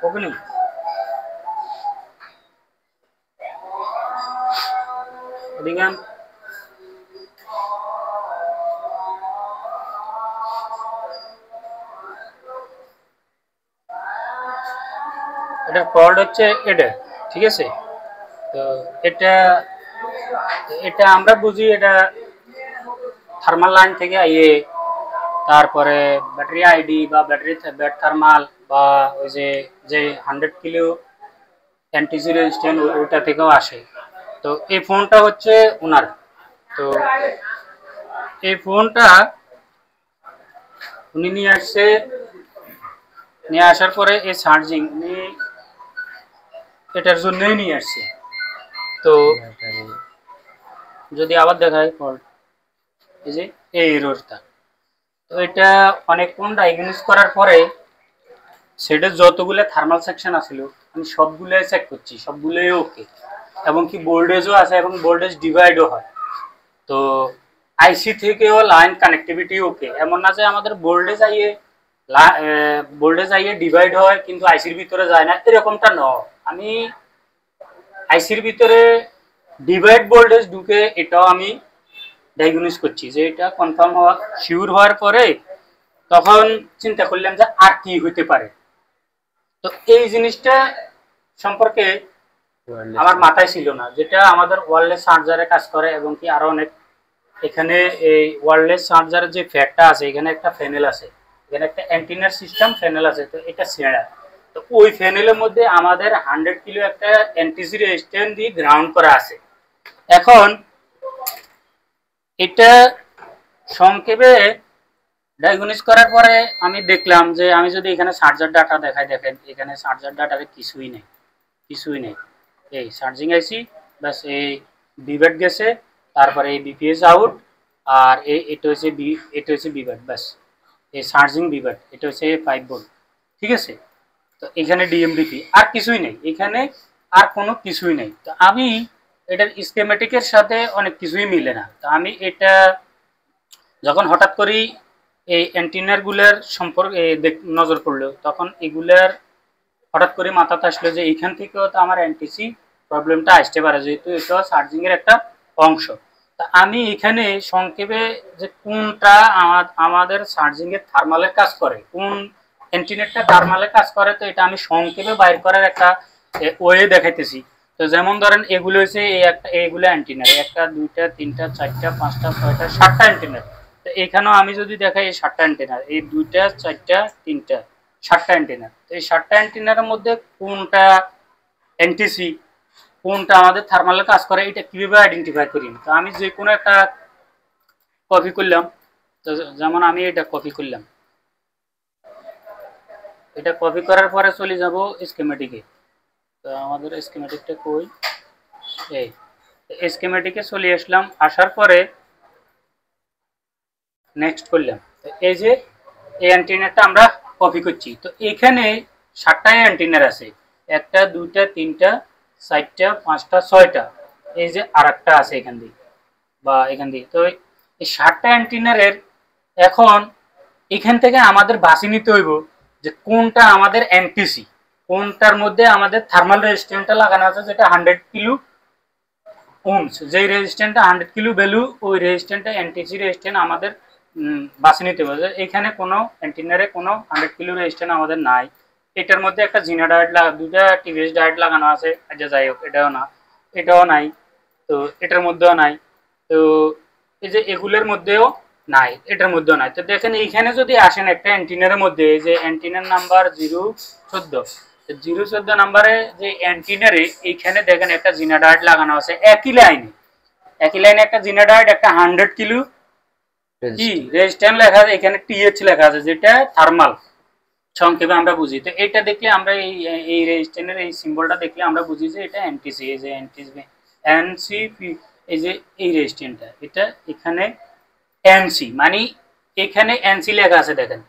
Opening এদিকে এটা fault হচ্ছে এটা, ঠিক আছে। তো এটা এটা আমরা বুঝি এটা থার্মাল লাইন থেকে আইয়ে, তারপরে ব্যাটারি আইডি বা ব্যাট থার্মাল বা ওই যে 100 কিলো এনটিসি রেজিস্ট্যান্ট ওইটা থেকেও আসে। তো এই ফোনটা হচ্ছে ওনার। তো এই ফোনটা উনি নিয়ে আসছে, নিয়ে আসার পরে এই চার্জিং উনি এটার জন্যই নিয়ে আসছে। তো যদি আবার দেখায় ফল্ট, এই যে এই এররটা, তো এটা অনেকক্ষণ ডায়াগনোস করার পরে সেটা যতগুলো থার্মাল সেকশন আছিল আমি সবগুলোই চেক করছি, সবগুলোই ওকে, এবং কি ভোল্টেজও আছে এবং ভোল্টেজ ডিভাইডও হয়। তো আইসি থেকেও লাইন কানেক্টিভিটি ওকে, এমন না যে আমাদের ভোল্টেজ আইয়ে ডিভাইড হয় কিন্তু আইসির ভিতরে যায় না, এরকমটা নয়। আমি আইসির ভিতরে ডিভাইড ভোল্টেজ ঢুকে এটাও আমি ডায়াগনোস করছি, যে এটা কনফার্ম হওয়া শিওর হওয়ার পরে তখন চিন্তা করলাম যে আর কি হইতে পারে। তো এই জিনিসটা সম্পর্কে আমার মাথায় ছিল না, যেটা আমাদের ওয়্যারলেস চার্জারে কাজ করে এবং কি আরো অনেক। এখানে এই ওয়্যারলেস চার্জারের যে ফ্যাটটা আছে, এখানে একটা প্যানেল আছে, এখানে একটা অ্যান্টিনার সিস্টেম প্যানেল আছে, তো এটা ছেঁড়া। তো ওই প্যানেলের মধ্যে আমাদের 100 কিলো একটা এনটিসি রেজিস্ট্যান্স দিয়ে গ্রাউন্ড করা আছে। এখন এটা সংক্ষেপে ডায়াগনোস করার পরে আমি দেখলাম যে আমি যদি এখানে চার্জার ডাটা দেখাই, দেখেন এখানে চার্জার ডাটারে কিছুই নেই, কিছুই নেই। এই চার্জিং আইসি বাস, এই বিভেট গেছে, তারপরে এই বিপিএস আউট, আর এটা হচ্ছে বিভেট, বাস এই চার্জিং বিভেট, এটা হচ্ছে 5 ভোল্ট, ঠিক আছে। তো এখানে ডিএমডিপি আর কিছুই নেই, এখানে আর কোনো কিছুই নেই। তো আমি এটার স্কেমেটিকের সাথে অনেক কিছুই মিলে না। তো আমি এটা যখন হঠাৎ করেই এই অ্যান্টিনারগুলোর সম্পর্কে নজর পড়লো, তখন এগুলার হঠাৎ করে মাথাতে আসলো যে এইখান থেকেও তো আমার এনটিসি প্রবলেমটা আসতে পারে, যেহেতু এটা চার্জিং এর একটা অংশ। তা আমি এখানে সংক্ষেপে যে কোনটা আমাদের চার্জিং এর থার্মালের কাজ করে, কোন অ্যান্টিনারটা থার্মালের কাজ করে, তো এটা আমি সংক্ষেপে বাইর করার একটা ওয়ে দেখাইতেছি। তো যেমন ধরেন এগুলো হচ্ছে এইগুলো অ্যান্টিনার, একটা দুইটা তিনটা চারটা পাঁচটা ছয়টা সাতটা অ্যান্টিনার। তো এখানেও আমি যদি দেখাই এই সাতটা অ্যান্টিনার, এই দুইটা চারটা তিনটা সাতটা অ্যান্টিনার। তো এই সাতটা অ্যান্টিনার মধ্যে কোনটা এনটিসি, কোনটা আমাদের থার্মালে কাজ করে, এটা কিভাবে আইডেন্টিফাই করি। তো আমি যে কোনো একটা কপি করলাম, তো যেমন আমি এটা কপি করলাম, এটা কপি করার পরে চলে যাব স্কিমেটিকে। তো আমাদের স্কিমেটিকটা কই, এই স্কিমেটিকে চলে আসলাম, আসার পরে নেক্সট করলাম। তো এই যে এই অ্যান্টিনারটা আমরা কপি করছি, তো এখানে 7টাই অ্যান্টিনার আছে, একটা দুইটা তিনটা চারটা পাঁচটা ছয়টা, এই যে আর একটা আছে এখান দিয়ে বা এখান দিয়ে। তো এই 7টা অ্যান্টিনারের এখন এখান থেকে আমাদের বাছি নিতে হইব যে কোনটা আমাদের এনটিসি, কোনটার মধ্যে আমাদের থার্মাল রেজিস্ট্যান্সটা লাগানো আছে, যেটা 100 কিলো ওহমস, যেই রেজিস্ট্যান্সটা 100 কিলো ভ্যালু, ওই রেজিস্ট্যান্সটা এনটিসি রেজিস্ট্যান্স আমাদের বাছে নিতে হবে। এখানে কোনো অ্যান্টিনারে কোনো 100 কিলো রেজিস্ট্যান্স আমাদের নাই। এটার মধ্যে একটা জিনা ডায়েট দুটা টিভিএস ডায়েট লাগানো আছে, আচ্ছা যাই হোক, এটাও না, এটাও নাই, তো এটার মধ্যেও নাই, তো এই যে এগুলোর মধ্যেও নাই, এটার মধ্যেও নাই। তো দেখেন এইখানে যদি আসেন একটা অ্যান্টিনারের মধ্যে, যে অ্যান্টিনার নাম্বার 014 নাম্বারে যে অ্যান্টিনারে এইখানে দেখেন একটা জিনা ডায়েট লাগানো আছে, একই লাইনে একটা জিনা ডায়েট, একটা 100 কিলো কি রেজিস্ট্যান্স লেখা আছে, এখানে টিএইচ লেখা আছে, যেটা থার্মাল সংক্ষেপে আমরা বুঝি। তো এটা দেখলে আমরা এই রেজিস্ট্যান্সের এই সিম্বলটা দেখলে আমরা বুঝি যে এটা এনটিসি, এই যে এনসিপি, এই যে এই রেজিস্ট্যান্সটা, এটা এখানে এনসি, মানে এখানে এনসি লেখা আছে, দেখেন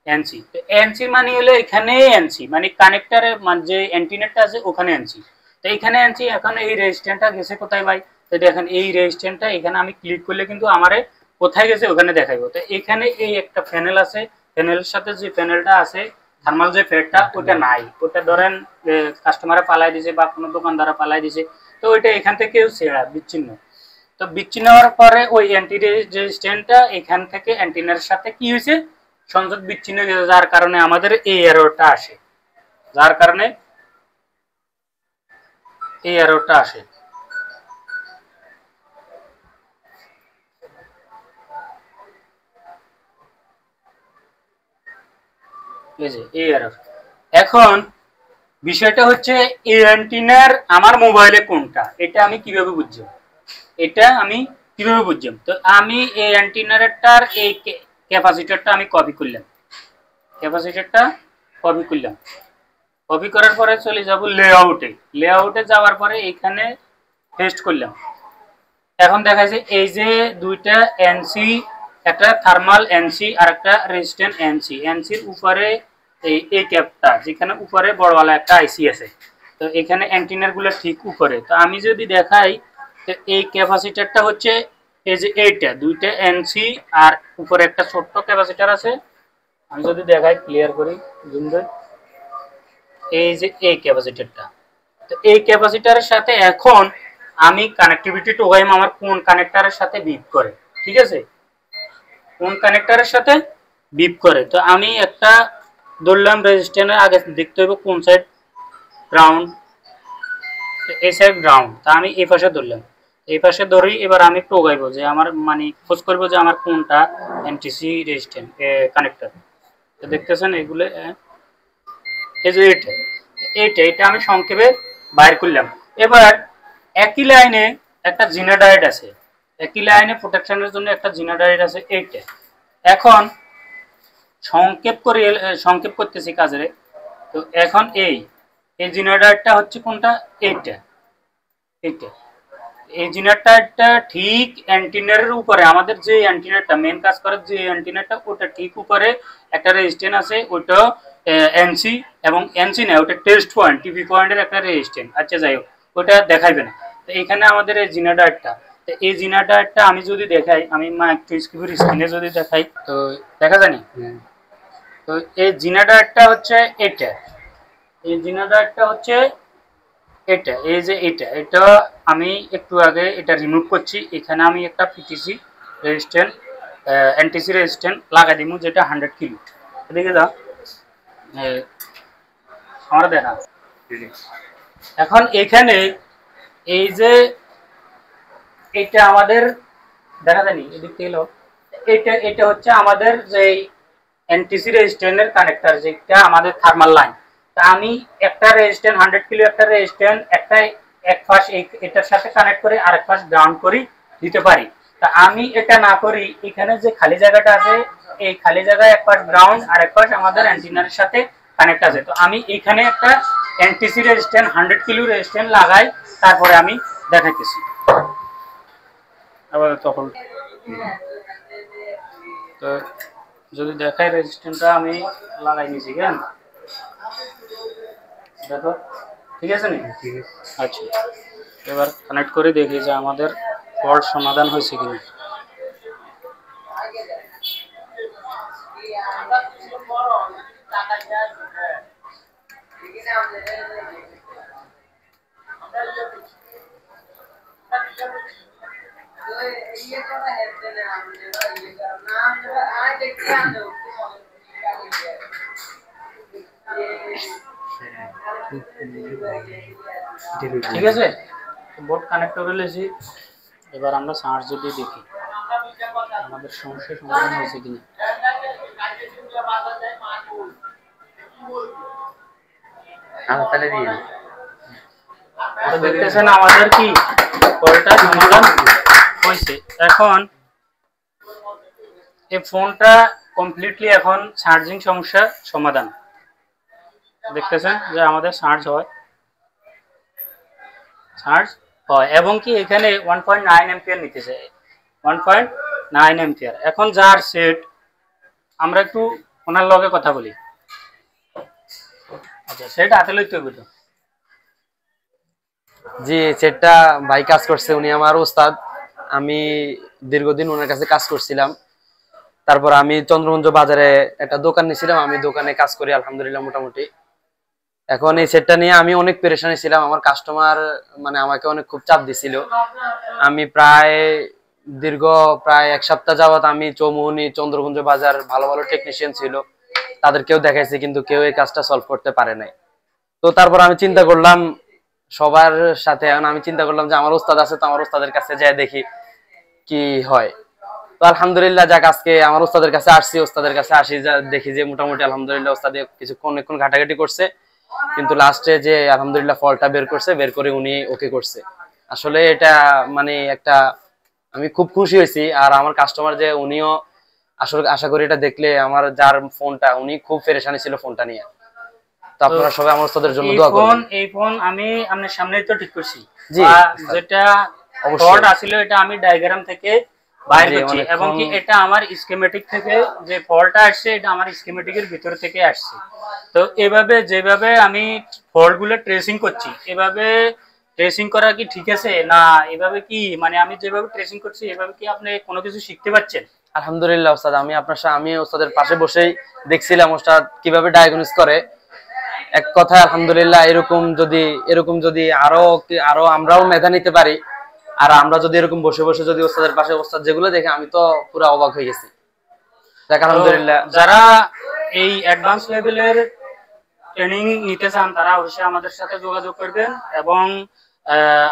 এনসি। তো এনসি মানে হলো এখানে এনসি, মানে কানেক্টরের মানে যে অ্যান্টিনারটা আছে ওখানে এনসি। তো এখানে এনসি, এখন এই রেজিস্ট্যান্সটা গেছে কোথায় ভাই? তো দেখেন এই রেজিস্ট্যান্সটা এখানে আমি ক্লিক করলে কিন্তু আমারে কোথায় গেছে ওখানে দেখাইবো। তো এখানে এই একটা প্যানেল আছে, প্যানেলের সাথে যে প্যানেলটা আছে থার্মাল যে ফেডটা ওটা নাই, ওটা ধরেন কাস্টমারে পালাই দিছে বা কোনো দোকানদারা পালাই দিছে, তো ওইটা এখান থেকে ছেঁড়া বিচ্ছিন্ন। তো বিচ্ছিন্ন হওয়ার পরে ওই অ্যান্টি রেজিস্ট্যান্টটা এখান থেকে অ্যান্টিনার সাথে কি হয়েছে, সংযোগ বিচ্ছিন্ন হয়ে গেছে, যার কারণে আমাদের এই এররটা আসে, যার কারণে এই এররটা আসে। এই যে এই এরর। এখন বিষয়টা হচ্ছে এই অ্যান্টিনার আমার মোবাইলে কোনটা, এটা আমি কিভাবে বুঝলাম, এটা আমি কিভাবে বুঝলাম? তো আমি এই অ্যান্টিনারটার এই ক্যাপাসিটরটা আমি কপি করলাম, ক্যাপাসিটরটা কপি করলাম, কপি করার পরে চলে যাব লেআউটে, লেআউটে যাওয়ার পরে এখানে পেস্ট করলাম। এখন দেখা যায় এই যে দুইটা এনসি, একটা থার্মাল এনসি আর একটা রেজিস্ট্যান্ট এনসি, এনসির উপরে এই ক্যাপটা যেখানে উপরে বড়ওয়ালা একটা আইসি আছে, তো এখানে অ্যান্টিনার গুলো ঠিক উপরে। তো আমি যদি দেখাই, তো এই ক্যাপাসিটরটা হচ্ছে এই যে এইটা দুইটা এনসি আর উপরে একটা ছোট্ট ক্যাপাসিটর আছে। আমি যদি দেখাই ক্লিয়ার করি জুম করে, এই যে এই ক্যাপাসিটরটা, তো এই ক্যাপাসিটরের সাথে এখন আমি কানেক্টিভিটি টোগাইম আমার কোন কানেক্টরের সাথে বিপ করে, ঠিক আছে, কোন কানেক্টরের সাথে বিপ করে। তো আমি একটা ধরলাম রেজিস্ট্যান্সের আগে দেখতে হবে কোন সাইড গ্রাউন্ড, এই সাইড গ্রাউন্ড, তা আমি এই পাশে ধরলাম, এই পাশে ধরি। এবার আমি টোগাইবো যে আমার মানে খোঁজ করবো যে আমার কোনটা এনটিসি রেজিস্ট্যান্স কানেক্টর। তো দেখতেছেন এগুলো, এই যে এটা এইটা এটা আমি সংক্ষেপে বাইর করলাম। এবার একই লাইনে একটা জিনা ডায়েট আছে, একই লাইনে প্রোটেকশনের জন্য একটা জিনা ডায়েট আছে এইটা। এখন সংক্ষেপ করতেছি কাজে। তো এখন এই জিনা ডায়েটটা হচ্ছে কোনটা, এইটা, এইটা এই জিনারটা ঠিক অ্যান্টিনারের উপরে, আমাদের যে অ্যান্টিনারটা মেন কাজ করে যে অ্যান্টিনারটা ওটা ঠিক উপরে একটা রেজিস্ট্যান্স আছে, ওটা এনসি এবং এনসি না ওটা টেস্ট পয়েন্ট টিভি পয়েন্টের একটা রেজিস্ট্যান্স। আচ্ছা যাই হোক, ওটা দেখাইবে না। তো এখানে আমাদের এই জিনারটা, তো এই জিনারটা আমি যদি দেখাই, আমি একটু স্ক্রিনে যদি দেখাই তো দেখা জানি। তো এই জিনারটা হচ্ছে এটা, এই জিনারটা হচ্ছে এটা, এই যে এটা আমি একটু আগে এটা রিমুভ করছি। এখানে আমি একটা পিটিসি রেজিস্ট্যান্স এনটিসি রেজিস্ট্যান্স লাগাই দিব যেটা 100 কিলো। এদিকে যাও, আমার দেখা। এখন এখানে এই যে এটা আমাদের দেখা যায়নি, এদিক থেকে এলো, এটা হচ্ছে আমাদের যে এনটিসি রেজিস্ট্যান্সের কানেক্টর, যেটা আমাদের থার্মাল লাইন। তা আমি একটা রেজিস্ট্যান্স 100 কিলো একটা রেজিস্ট্যান্স একটা এক পাশ এটার সাথে কানেক্ট করে আরেক পাশ গ্রাউন্ড করি দিতে পারি। তা আমি এটা না করি, এখানে যে খালি জায়গাটা আছে এই খালি জায়গায় এক পাশ গ্রাউন্ড আর এক পাশ আমাদের অ্যান্টিনারের সাথে কানেক্ট আছে। তো আমি এখানে একটা এনটিসি রেজিস্ট্যান্স 100 কিলো রেজিস্ট্যান্স লাগাই, তারপরে আমি দেখাইতেছি আবার তখন। তো যদি দেখাই রেজিস্ট্যান্সটা আমি লাগাই নিয়েছি, কেন দেখো ঠিক আছে নি? আচ্ছা, এবার কানেক্ট করে দেখি যে আমাদের ফল্ট সমাধান হয়েছে কিনা। ঠিক আছে, বোর্ড কানেক্ট করে লেছি। এবার আমরা সার্চ যদি দেখি আমাদের সমস্যার সমাধান হয়েছে কিনা। দেখতেছেন আমাদের কি ফল্টটা সমাধান হয়েছে। এখন এই ফোনটা কমপ্লিটলি এখন চার্জিং সমস্যার সমাধান। দেখতেছেন যে আমাদের চার্জ হয় এবং কি এখানে 1.9 এম্পিয়ার নিতেছে, 1.9 এম্পিয়ার। এখন যার সেট, আমরা একটু ওনার লগে কথা বলি। আচ্ছা, সেট হাতে লইতে হবে তো? জি, সেটটা ভাই কাজ করছে, উনি আমার ওস্তাদ। আমি দীর্ঘদিন ওনার কাছে কাজ করছিলাম। তারপর আমি চন্দ্রগঞ্জ বাজারে একটা দোকান নিয়েছিলাম, আমি দোকানে কাজ করি আলহামদুলিল্লাহ মোটামুটি। এখন এই সেটটা নিয়ে আমি অনেক পেরেশানি ছিলাম, আমার কাস্টমার মানে আমাকে অনেক খুব চাপ দিছিল। আমি দীর্ঘ প্রায় 1 সপ্তাহ যাবত আমি চৌমুহনী চন্দ্রগঞ্জ বাজার ভালো ভালো টেকনিশিয়ান ছিল, তাদেরকেও দেখাইছি, কিন্তু কেউ এই কাজটা সলভ করতে পারে নাই। তো তারপর আমি চিন্তা করলাম সবার সাথে, এখন আমি চিন্তা করলাম যে আমার ওস্তাদ আছে, তো আমার ওস্তাদের কাছে যাই দেখি কি হয়। তো আলহামদুলিল্লাহ যাক, আজকে আমার ওস্তাদের কাছে আসছি, ওস্তাদের কাছে আসি দেখি যে মোটামুটি আলহামদুলিল্লাহ ওস্তাদে অনেকক্ষণ ঘাটাঘাটি করছে, কিন্তু লাস্টে যে আলহামদুলিল্লাহ ফলটা বের করছে, বের করে উনি ওকে করছে। আসলে এটা মানে একটা আমি খুব খুশি হয়েছি। আর আমার কাস্টমার যে উনিও আসলে আশা করি এটা দেখলে, আমার যার ফোনটা উনি খুব পেরেশানি ছিল ফোনটা নিয়ে। তো আপনারা সবাই আমার ওস্তাদের জন্য দোয়া করবেন। এই ফোন আমি আপনার সামনেই তো ঠিক করছি, জি যেটা অবশ্যই ফল্ট আছিল এটা আমি ডায়াগ্রাম থেকে বাইর করছি, এবং কি এটা আমার স্কিমেটিক থেকে যে ফল্টটা আসছে এটা আমার স্কিমেটিকের ভিতর থেকে আসছে। তো এভাবে যেভাবে আমি ফল্টগুলো ট্রেসিং করছি, এভাবে ট্রেসিং করা কি ঠিক আছে না? এভাবে কি মানে আমি যেভাবে ট্রেসিং করছি এভাবে কি আপনি কোনো কিছু শিখতে পারছেন? আলহামদুলিল্লাহ ওস্তাদ, আমি ওস্তাদের পাশে বসেই দেখছিলাম ওস্তাদ কিভাবে ডায়াগনোস করে। এক কথায় আলহামদুলিল্লাহ, এরকম যদি আরো আমরাও মেধা নিতে পারি, আর আমরা যদি এরকম বসে বসে যদি ওস্তাদের পাশে ওস্তাদ যেগুলো দেখে, আমি তো পুরো অবাক হয়ে গেছি। দেখ আলহামদুলিল্লাহ, যারা এই অ্যাডভান্স লেভেলের ট্রেনিং নিতে চান তারা অবশ্যই আমাদের সাথে যোগাযোগ করবেন। এবং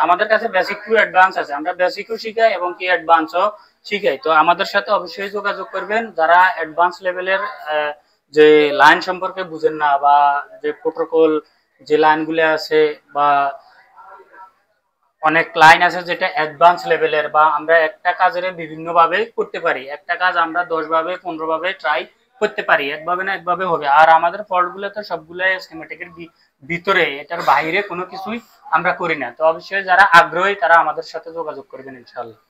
আমাদের কাছে বেসিক টু অ্যাডভান্স আছে, আমরা বেসিকও শিখাই এবং কি অ্যাডভান্সও শিখাই। তো আমাদের সাথে অবশ্যই যোগাযোগ করবেন যারা অ্যাডভান্স লেভেলের যে লাইন সম্পর্কে বুঝেন না, বা যে প্রোটোকল যে লাইনগুলো আছে, বা অনেক লাইন আছে যেটা অ্যাডভান্স লেভেলের, বা আমরা একটা কাজের বিভিন্ন ভাবে করতে পারি, একটা কাজ আমরা 10 ভাবে 15 ভাবে ট্রাই করতে পারি, একভাবে না একভাবে হবে। আর আমাদের ফল্টগুলো তো সবগুলাই স্কিমেটিকের ভিতরে, এটার বাইরে কোনো কিছুই আমরা করি না। তো অবশ্যই যারা আগ্রহী তারা আমাদের সাথে যোগাযোগ করবেন ইনশাআল্লাহ।